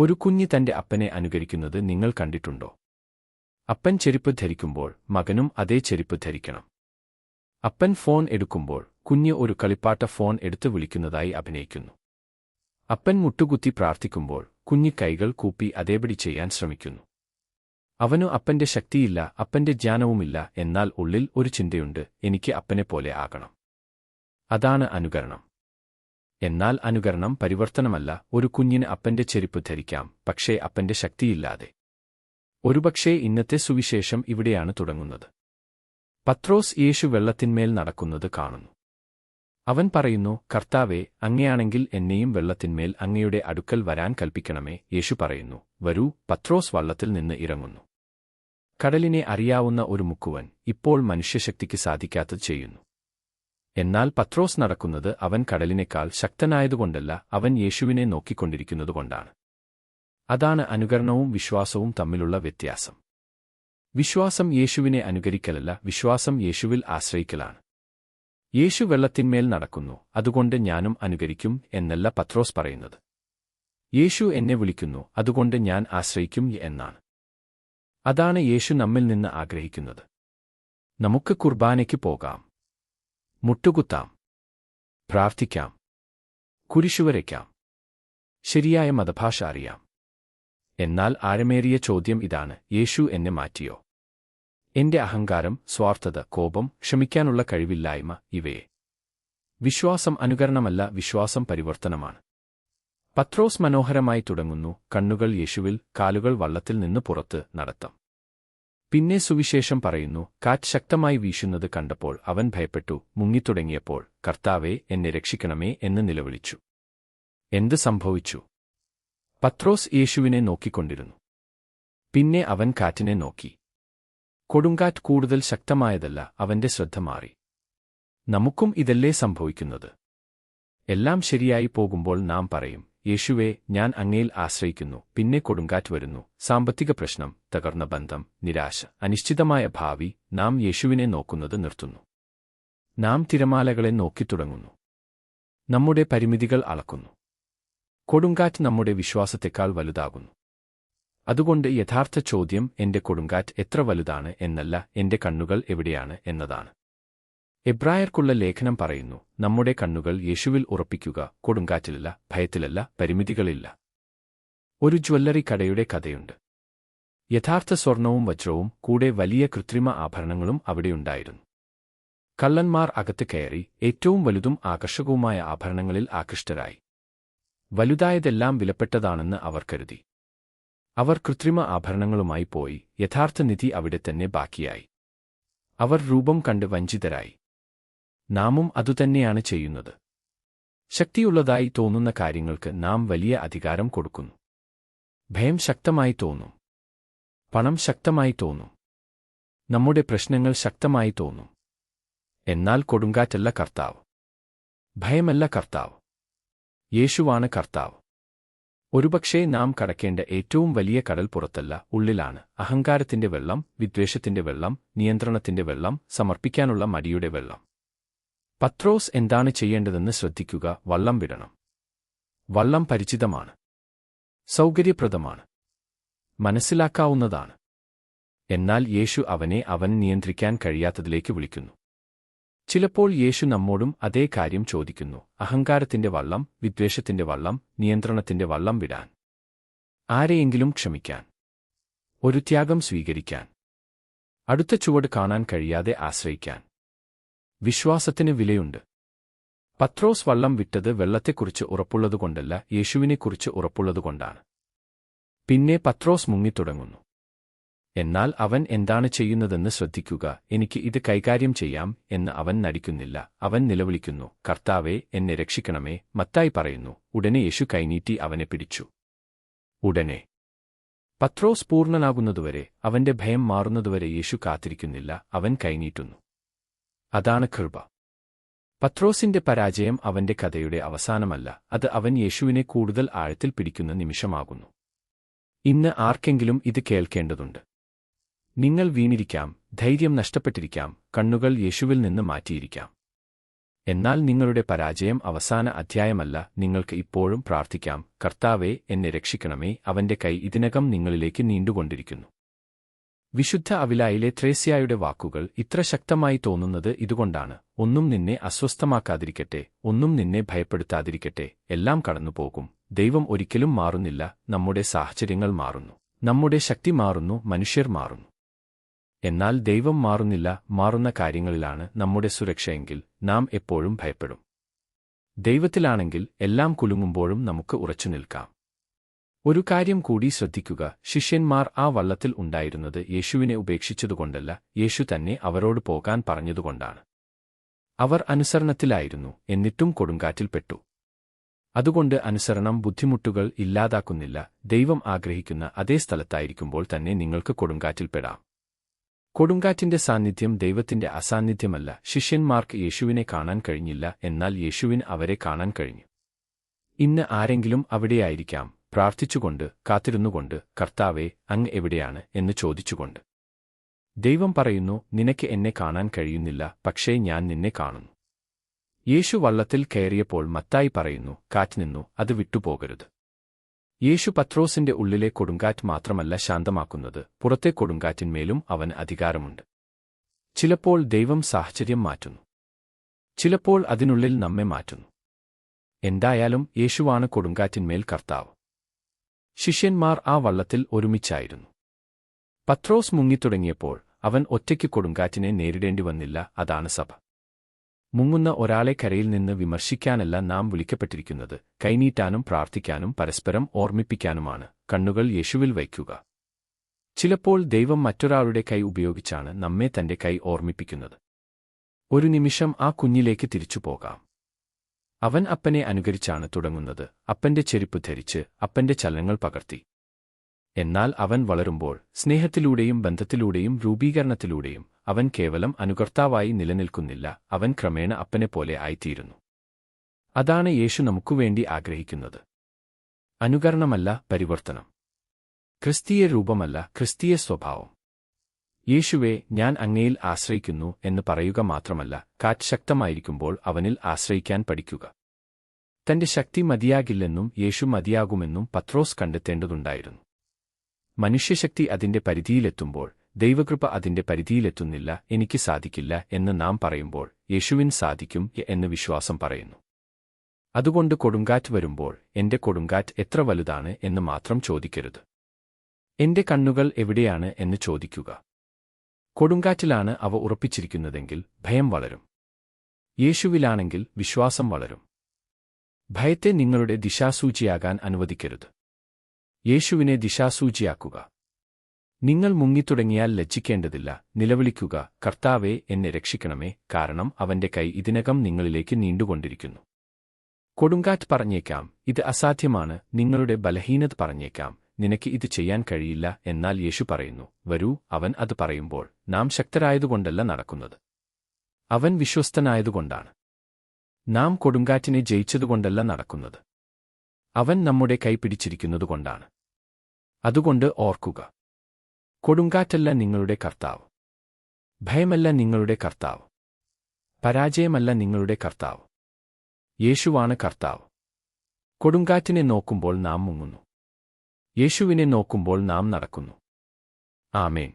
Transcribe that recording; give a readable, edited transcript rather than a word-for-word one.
ഒരു കുഞ്ഞ് തന്റെ അപ്പനെ അനുകരിക്കുന്നത് നിങ്ങൾ കണ്ടിട്ടുണ്ടോ? അപ്പൻ ചെരുപ്പ് ധരിക്കുമ്പോൾ മകനും അതേ ചെരുപ്പ് ധരിക്കണം. അപ്പൻ ഫോൺ എടുക്കുമ്പോൾ കുഞ്ഞ് ഒരു കളിപ്പാട്ട ഫോൺ എടുത്ത് വിളിക്കുന്നതായി അഭിനയിക്കുന്നു. അപ്പൻ മുട്ടുകുത്തി പ്രാർത്ഥിക്കുമ്പോൾ കുഞ്ഞ് കൈകൾ കൂപ്പി അതേപടി ചെയ്യാൻ ശ്രമിക്കുന്നു. അവനു അപ്പന്റെ ശക്തിയില്ല, അപ്പന്റെ ജ്ഞാനവുമില്ല, എന്നാൽ ഉള്ളിൽ ഒരു ചിന്തയുണ്ട്, എനിക്ക് അപ്പനെപ്പോലെ ആകണം. അതാണ് അനുകരണം. എന്നാൽ അനുകരണം പരിവർത്തനമല്ല. ഒരു കുഞ്ഞിന് അപ്പന്റെ ചെരുപ്പ് ധരിക്കാം, പക്ഷേ അപ്പന്റെ ശക്തിയില്ലാതെ. ഒരുപക്ഷേ ഇന്നത്തെ സുവിശേഷം ഇവിടെയാണ് തുടങ്ങുന്നത്. പത്രോസ് യേശു വെള്ളത്തിന്മേൽ നടക്കുന്നത് കാണുന്നു. അവൻ പറയുന്നു, കർത്താവേ, അങ്ങയാണെങ്കിൽ എന്നെയും വെള്ളത്തിന്മേൽ അങ്ങയുടെ അടുക്കൽ വരാൻ കൽപ്പിക്കണമേ. യേശു പറയുന്നു, വരൂ. പത്രോസ് വള്ളത്തിൽ നിന്ന് ഇറങ്ങുന്നു. കടലിനെ അറിയാവുന്ന ഒരു മുക്കുവൻ ഇപ്പോൾ മനുഷ്യശക്തിക്ക് സാധിക്കാത്തത് ചെയ്യുന്നു. എന്നാൽ പത്രോസ് നടക്കുന്നത് അവൻ കടലിനേക്കാൾ ശക്തനായതുകൊണ്ടല്ല, അവൻ യേശുവിനെ നോക്കിക്കൊണ്ടിരിക്കുന്നതുകൊണ്ടാണ്. അതാണ് അനുകരണവും വിശ്വാസവും തമ്മിലുള്ള വ്യത്യാസം. വിശ്വാസം യേശുവിനെ അനുകരിക്കലല്ല, വിശ്വാസം യേശുവിൽ ആശ്രയിക്കലാണ്. യേശു വെള്ളത്തിന്മേൽ നടക്കുന്നു, അതുകൊണ്ട് ഞാനും അനുകരിക്കും എന്നല്ല പത്രോസ് പറയുന്നത്. യേശു എന്നെ വിളിക്കുന്നു, അതുകൊണ്ട് ഞാൻ ആശ്രയിക്കും എന്നാണ്. അതാണ് യേശു നമ്മിൽ നിന്ന് ആഗ്രഹിക്കുന്നത്. നമുക്ക് കുർബാനയ്ക്ക് പോകാം, മുട്ടുകുത്താം, പ്രാർത്ഥിക്കാം, കുരിശുവരയ്ക്കാം, ശരിയായ മതഭാഷ അറിയാം. എന്നാൽ ആഴമേറിയ ചോദ്യം ഇതാണ്, യേശു എന്നെ മാറ്റിയോ? എന്റെ അഹങ്കാരം, സ്വാർത്ഥത, കോപം, ക്ഷമിക്കാനുള്ള കഴിവില്ലായ്മ, ഇവയെ. വിശ്വാസം അനുകരണമല്ല, വിശ്വാസം പരിവർത്തനമാണ്. പത്രോസ് മനോഹരമായി തുടങ്ങുന്നു, കണ്ണുകൾ യേശുവിൽ, കാലുകൾ വള്ളത്തിൽ നിന്ന് പുറത്ത്, നടത്തം. പിന്നെ സുവിശേഷം പറയുന്നു, കാറ്റ് ശക്തമായി വീശുന്നത് കണ്ടപ്പോൾ അവൻ ഭയപ്പെട്ടു, മുങ്ങിത്തുടങ്ങിയപ്പോൾ, കർത്താവേ, എന്നെ രക്ഷിക്കണമേ എന്ന് നിലവിളിച്ചു. എന്ത് സംഭവിച്ചു? പത്രോസ് യേശുവിനെ നോക്കിക്കൊണ്ടിരുന്നു. പിന്നെ അവൻ കാറ്റിനെ നോക്കി. കൊടുങ്കാറ്റ് കൂടുതൽ ശക്തമായതല്ല, അവന്റെ ശ്രദ്ധ മാറി. നമുക്കും ഇതല്ലേ സംഭവിക്കുന്നത്? എല്ലാം ശരിയായി പോകുമ്പോൾ നാം പറയും, യേശുവേ, ഞാൻ അങ്ങയിൽ ആശ്രയിക്കുന്നു. പിന്നെ കൊടുങ്കാറ്റ് വരുന്നു, സാമ്പത്തിക പ്രശ്നം, തകർന്ന ബന്ധം, നിരാശ, അനിശ്ചിതമായ ഭാവി. നാം യേശുവിനെ നോക്കുന്നത് നിർത്തുന്നു. നാം തിരമാലകളെ നോക്കിത്തുടങ്ങുന്നു. നമ്മുടെ പരിമിതികൾ അളക്കുന്നു. കൊടുങ്കാറ്റ് നമ്മുടെ വിശ്വാസത്തെക്കാൾ വലുതാകുന്നു. അതുകൊണ്ട് യഥാർത്ഥ ചോദ്യം എന്റെ കൊടുങ്കാറ്റ് എത്ര വലുതാണ് എന്നല്ല, എന്റെ കണ്ണുകൾ എവിടെയാണ് എന്നതാണ്. എബ്രായർക്കുള്ള ലേഖനം പറയുന്നു, നമ്മുടെ കണ്ണുകൾ യേശുവിൽ ഉറപ്പിക്കുക, കൊടുങ്കാറ്റിലല്ല, ഭയത്തിലല്ല, പരിമിതികളില്ല. ഒരു ജ്വല്ലറി കടയുടെ കഥയുണ്ട്. യഥാർത്ഥ സ്വർണവും വജ്രവും കൂടെ വലിയ കൃത്രിമ ആഭരണങ്ങളും അവിടെയുണ്ടായിരുന്നു. കള്ളന്മാർ അകത്ത് കയറി ഏറ്റവും വലുതും ആകർഷകവുമായ ആഭരണങ്ങളിൽ ആകൃഷ്ടരായി. വലുതായതെല്ലാം വിലപ്പെട്ടതാണെന്ന് അവർ കരുതി. അവർ കൃത്രിമ ആഭരണങ്ങളുമായി പോയി, യഥാർത്ഥ നിധി അവിടെ തന്നെ ബാക്കിയായി. അവർ രൂപം കണ്ട് വഞ്ചിതരായി. നാമും അതുതന്നെയാണ് ചെയ്യുന്നത്. ശക്തിയുള്ളതായി തോന്നുന്ന കാര്യങ്ങൾക്ക് നാം വലിയ അധികാരം കൊടുക്കുന്നു. ഭയം ശക്തമായി തോന്നും. പണം ശക്തമായി തോന്നും. നമ്മുടെ പ്രശ്നങ്ങൾ ശക്തമായി തോന്നും. എന്നാൽ കൊടുങ്കാറ്റല്ല കർത്താവ്. ഭയമല്ല കർത്താവ്. യേശുവാണ് കർത്താവ്. ഒരുപക്ഷേ നാം കടക്കേണ്ട ഏറ്റവും വലിയ കടൽ പുറത്തല്ല, ഉള്ളിലാണ്. അഹങ്കാരത്തിന്റെ വെള്ളം, വിദ്വേഷത്തിന്റെ വെള്ളം, നിയന്ത്രണത്തിന്റെ വെള്ളം, സമർപ്പിക്കാനുള്ള മടിയുടെ വെള്ളം. പത്രോസ് എന്താണ് ചെയ്യേണ്ടതെന്ന് ശ്രദ്ധിക്കുക, വള്ളം വിടണം. വള്ളം പരിചിതമാണ്, സൗകര്യപ്രദമാണ്, മനസ്സിലാക്കാവുന്നതാണ്. എന്നാൽ യേശു അവൻ നിയന്ത്രിക്കാൻ കഴിയാത്തതിലേക്ക് വിളിക്കുന്നു. ചിലപ്പോൾ യേശു നമ്മോടും അതേ കാര്യം ചോദിക്കുന്നു, അഹങ്കാരത്തിന്റെ വള്ളം, വിദ്വേഷത്തിന്റെ വള്ളം, നിയന്ത്രണത്തിന്റെ വള്ളം വിടാൻ. ആരെയെങ്കിലും ക്ഷമിക്കാൻ. ഒരു ത്യാഗം സ്വീകരിക്കാൻ. അടുത്ത ചുവട് കാണാൻ കഴിയാതെ ആശ്രയിക്കാൻ. വിശ്വാസത്തിന് വിലയുണ്ട്. പത്രോസ് വള്ളം വിട്ടത് വെള്ളത്തെക്കുറിച്ച് ഉറപ്പുള്ളതുകൊണ്ടല്ല, യേശുവിനെക്കുറിച്ച് ഉറപ്പുള്ളതുകൊണ്ടാണ്. പിന്നെ പത്രോസ് മുങ്ങിത്തുടങ്ങുന്നു. എന്നാൽ അവൻ എന്താണ് ചെയ്യുന്നതെന്ന് ശ്രദ്ധിക്കുക. എനിക്ക് ഇത് കൈകാര്യം ചെയ്യാം എന്ന് അവൻ നടിക്കുന്നില്ല. അവൻ നിലവിളിക്കുന്നു, കർത്താവേ, എന്നെ രക്ഷിക്കണമേ. മത്തായി പറയുന്നു, ഉടനെ യേശു കൈനീട്ടി അവനെ പിടിച്ചു. ഉടനെ. പത്രോസ് പൂർണ്ണനാകുന്നതുവരെ, അവന്റെ ഭയം മാറുന്നതുവരെ യേശു കാത്തിരിക്കുന്നില്ല, അവൻ കൈനീട്ടുന്നു. അതാണ് കൃപ. പത്രോസിന്റെ പരാജയം അവന്റെ കഥയുടെ അവസാനമല്ല, അത് അവൻ യേശുവിനെ കൂടുതൽ ആഴത്തിൽ പിടിക്കുന്ന നിമിഷമാകുന്നു. ഇന്ന് ആർക്കെങ്കിലും ഇത് കേൾക്കേണ്ടതുണ്ട്. നിങ്ങൾ വീണിരിക്കാം, ധൈര്യം നഷ്ടപ്പെട്ടിരിക്കാം, കണ്ണുകൾ യേശുവിൽ നിന്ന് മാറ്റിയിരിക്കാം. എന്നാൽ നിങ്ങളുടെ പരാജയം അവസാന അധ്യായമല്ല. നിങ്ങൾക്ക് ഇപ്പോഴും പ്രാർത്ഥിക്കാം, കർത്താവേ, എന്നെ രക്ഷിക്കണമേ. അവന്റെ കൈ ഇതിനകം നിങ്ങളിലേക്ക് നീണ്ടുകൊണ്ടിരിക്കുന്നു. വിശുദ്ധ അവിലായിലെ ത്രേസ്യായുടെ വാക്കുകൾ ഇത്ര ശക്തമായി തോന്നുന്നത് ഇതുകൊണ്ടാണ്. ഒന്നും നിന്നെ അസ്വസ്ഥമാക്കാതിരിക്കട്ടെ, ഒന്നും നിന്നെ ഭയപ്പെടുത്താതിരിക്കട്ടെ. എല്ലാം കടന്നുപോകും. ദൈവം ഒരിക്കലും മാറുന്നില്ല. നമ്മുടെ സാഹചര്യങ്ങൾ മാറുന്നു, നമ്മുടെ ശക്തി മാറുന്നു, മനുഷ്യർ മാറുന്നു. എന്നാൽ ദൈവം മാറുന്നില്ല. മാറുന്ന കാര്യങ്ങളിലാണ് നമ്മുടെ സുരക്ഷയെങ്കിൽ നാം എപ്പോഴും ഭയപ്പെടും. ദൈവത്തിലാണെങ്കിൽ എല്ലാം കുലുങ്ങുമ്പോഴും നമുക്ക് ഉറച്ചുനിൽക്കാം. ഒരു കാര്യം കൂടി ശ്രദ്ധിക്കുക. ശിഷ്യന്മാർ ആ വള്ളത്തിൽ ഉണ്ടായിരുന്നത് യേശുവിനെ ഉപേക്ഷിച്ചതുകൊണ്ടല്ല, യേശു തന്നെ അവരോട് പോകാൻ പറഞ്ഞതുകൊണ്ടാണ്. അവർ അനുസരണത്തിലായിരുന്നു, എന്നിട്ടും കൊടുങ്കാറ്റിൽ പെട്ടു. അതുകൊണ്ട് അനുസരണം ബുദ്ധിമുട്ടുകൾ ഇല്ലാതാക്കുന്നില്ല. ദൈവം ആഗ്രഹിക്കുന്ന അതേ സ്ഥലത്തായിരിക്കുമ്പോൾ തന്നെ നിങ്ങൾക്ക് കൊടുങ്കാറ്റിൽപ്പെടാം. കൊടുങ്കാറ്റിന്റെ സാന്നിധ്യം ദൈവത്തിന്റെ അസാന്നിധ്യമല്ല. ശിഷ്യന്മാർക്ക് യേശുവിനെ കാണാൻ കഴിഞ്ഞില്ല, എന്നാൽ യേശുവിന് അവരെ കാണാൻ കഴിഞ്ഞു. ഇന്ന് ആരെങ്കിലും അവിടെയായിരിക്കാം, പ്രാർത്ഥിച്ചുകൊണ്ട്, കാത്തിരുന്നുകൊണ്ട്, കർത്താവേ, അങ്ങ് എവിടെയാണ് എന്ന് ചോദിച്ചുകൊണ്ട്. ദൈവം പറയുന്നു, നിനക്ക് എന്നെ കാണാൻ കഴിയുന്നില്ല, പക്ഷേ ഞാൻ നിന്നെ കാണുന്നു. യേശു വള്ളത്തിൽ കയറിയപ്പോൾ മത്തായി പറയുന്നു, കാറ്റ് നിന്നു, അത് വിട്ടുപോകരുത്. യേശു പത്രോസിന്റെ ഉള്ളിലെ കൊടുങ്കാറ്റ് മാത്രമല്ല ശാന്തമാക്കുന്നത്, പുറത്തെ കൊടുങ്കാറ്റിന്മേലും അവന് അധികാരമുണ്ട്. ചിലപ്പോൾ ദൈവം സാഹചര്യം മാറ്റുന്നു, ചിലപ്പോൾ അതിനുള്ളിൽ നമ്മെ മാറ്റുന്നു. എന്തായാലും യേശുവാണ് കൊടുങ്കാറ്റിന്മേൽ കർത്താവ്. ശിഷ്യന്മാർ ആ വള്ളത്തിൽ ഒരുമിച്ചായിരുന്നു. പത്രോസ് മുങ്ങിത്തുടങ്ങിയപ്പോൾ അവൻ ഒറ്റയ്ക്ക് കൊടുങ്കാറ്റിനെ നേരിടേണ്ടി വന്നില്ല. അതാണ് സഭ. മുങ്ങുന്ന ഒരാളെ കരയിൽ നിന്ന് വിമർശിക്കാനല്ല നാം വിളിക്കപ്പെട്ടിരിക്കുന്നത്, കൈനീട്ടാനും പ്രാർത്ഥിക്കാനും പരസ്പരം ഓർമ്മിപ്പിക്കാനുമാണ്. കണ്ണുകൾ യേശുവിൽ വയ്ക്കുക. ചിലപ്പോൾ ദൈവം മറ്റൊരാളുടെ കൈ ഉപയോഗിച്ചാണ് നമ്മെ തന്റെ കൈ ഓർമ്മിപ്പിക്കുന്നത്. ഒരു നിമിഷം ആ കുഞ്ഞിലേക്ക് തിരിച്ചുപോകാം. അവൻ അപ്പനെ അനുകരിച്ചാണ് തുടങ്ങുന്നത്, അപ്പന്റെ ചെരുപ്പ് ധരിച്ച്, അപ്പന്റെ ചലനങ്ങൾ പകർത്തി. എന്നാൽ അവൻ വളരുമ്പോൾ, സ്നേഹത്തിലൂടെയും ബന്ധത്തിലൂടെയും രൂപീകരണത്തിലൂടെയും, അവൻ കേവലം അനുകർത്താവായി നിലനിൽക്കുന്നില്ല, അവൻ ക്രമേണ അപ്പനെപ്പോലെ ആയിത്തീരുന്നു. അതാണ് യേശു നമുക്കുവേണ്ടി ആഗ്രഹിക്കുന്നത്. അനുകരണമല്ല, പരിവർത്തനം. ക്രിസ്തീയ രൂപമല്ല, ക്രിസ്തീയ സ്വഭാവം. യേശുവേ, ഞാൻ അങ്ങയിൽ ആശ്രയിക്കുന്നു എന്ന് പറയുക മാത്രമല്ല, കാറ്റ് ശക്തമായിരിക്കുമ്പോൾ അവനിൽ ആശ്രയിക്കാൻ പഠിക്കുക. തന്റെ ശക്തി മതിയാകില്ലെന്നും യേശു മതിയാകുമെന്നും പത്രോസ് കണ്ടെത്തേണ്ടതുണ്ടായിരുന്നു. മനുഷ്യശക്തി അതിന്റെ പരിധിയിലെത്തുമ്പോൾ, ദൈവകൃപ അതിന്റെ പരിധിയിലെത്തുന്നില്ല. എനിക്ക് സാധിക്കില്ല എന്ന് നാം പറയുമ്പോൾ, യേശുവിന് സാധിക്കും എന്ന് വിശ്വാസം പറയുന്നു. അതുകൊണ്ട് കൊടുങ്കാറ്റ് വരുമ്പോൾ, എന്റെ കൊടുങ്കാറ്റ് എത്ര വലുതാണ് എന്ന് മാത്രം ചോദിക്കരുത്. എന്റെ കണ്ണുകൾ എവിടെയാണ് എന്ന് ചോദിക്കുക. കൊടുങ്കാറ്റിലാണ് അവ ഉറപ്പിച്ചിരിക്കുന്നതെങ്കിൽ ഭയം വളരും. യേശുവിലാണെങ്കിൽ വിശ്വാസം വളരും. ഭയത്തെ നിങ്ങളുടെ ദിശാസൂചിയാകാൻ അനുവദിക്കരുത്. യേശുവിനെ ദിശാസൂചിയാക്കുക. നിങ്ങൾ മുങ്ങിത്തുടങ്ങിയാൽ ലജ്ജിക്കേണ്ടതില്ല. നിലവിളിക്കുക, കർത്താവേ, എന്നെ രക്ഷിക്കണമേ, കാരണം അവന്റെ കൈ ഇതിനകം നിങ്ങളിലേക്ക് നീണ്ടുകൊണ്ടിരിക്കുന്നു. കൊടുങ്കാറ്റ് പറഞ്ഞേക്കാം, ഇത് അസാധ്യമാണ്. നിങ്ങളുടെ ബലഹീനത പറഞ്ഞേക്കാം, നിനക്ക് ഇത് ചെയ്യാൻ കഴിയില്ല. എന്നാൽ യേശു പറയുന്നു, വരൂ. അവൻ അത് പറയുമ്പോൾ നാം ശക്തരായതുകൊണ്ടല്ല നടക്കുന്നത്, അവൻ വിശ്വസ്തനായതുകൊണ്ടാണ്. നാം കൊടുങ്കാറ്റിനെ ജയിച്ചതുകൊണ്ടല്ല നടക്കുന്നത്, അവൻ നമ്മുടെ കൈ പിടിച്ചിരിക്കുന്നതുകൊണ്ടാണ്. അതുകൊണ്ട് ഓർക്കുക, കൊടുങ്കാറ്റല്ല നിങ്ങളുടെ കർത്താവ്, ഭയമല്ല നിങ്ങളുടെ കർത്താവ്, പരാജയമല്ല നിങ്ങളുടെ കർത്താവ്. യേശുവാണ് കർത്താവ്. കൊടുങ്കാറ്റിനെ നോക്കുമ്പോൾ നാം മുങ്ങുന്നു, യേശുവിനെ നോക്കുമ്പോൾ നാം നടക്കുന്നു. ആമേൻ.